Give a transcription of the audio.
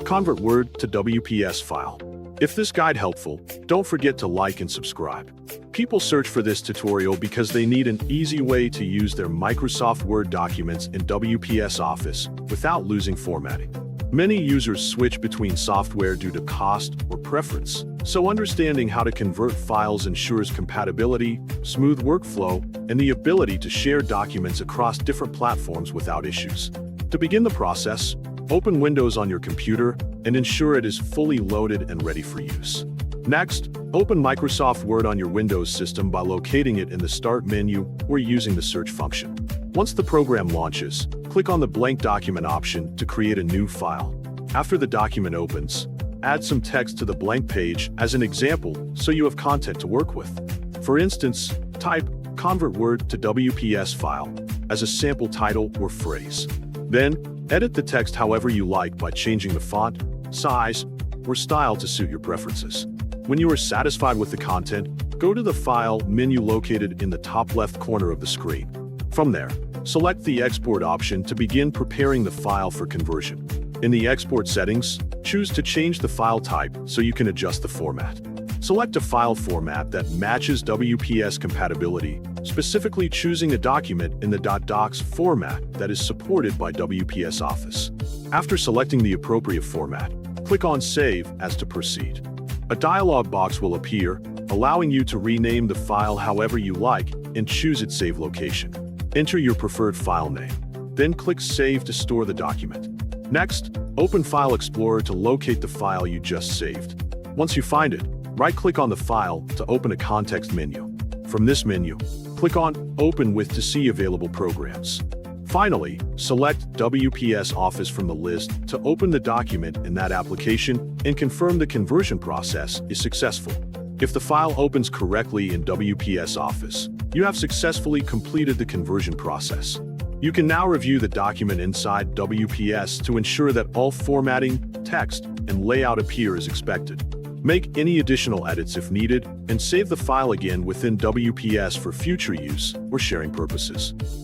Convert Word to WPS file. If this guide helpful, don't forget to like and subscribe. People search for this tutorial because they need an easy way to use their Microsoft Word documents in WPS Office without losing formatting. Many users switch between software due to cost or preference, so understanding how to convert files ensures compatibility, smooth workflow, and the ability to share documents across different platforms without issues. To begin the process, open Windows on your computer and ensure it is fully loaded and ready for use. Next, open Microsoft Word on your Windows system by locating it in the Start menu or using the search function. Once the program launches, click on the blank document option to create a new file. After the document opens, add some text to the blank page as an example so you have content to work with. For instance, type Convert Word to WPS file as a sample title or phrase. Then, edit the text however you like by changing the font, size, or style to suit your preferences. When you are satisfied with the content, go to the File menu located in the top left corner of the screen. From there, select the Export option to begin preparing the file for conversion. In the Export settings, choose to change the file type so you can adjust the format. Select a file format that matches WPS compatibility, specifically choosing a document in the .docs format that is supported by WPS Office. After selecting the appropriate format, click on Save as to proceed. A dialog box will appear, allowing you to rename the file however you like and choose its save location. Enter your preferred file name. Then click Save to store the document. Next, open File Explorer to locate the file you just saved. Once you find it, right-click on the file to open a context menu. From this menu, click on Open With to see available programs. Finally, select WPS Office from the list to open the document in that application and confirm the conversion process is successful. If the file opens correctly in WPS Office, you have successfully completed the conversion process. You can now review the document inside WPS to ensure that all formatting, text, and layout appear as expected. Make any additional edits if needed, and save the file again within WPS for future use or sharing purposes.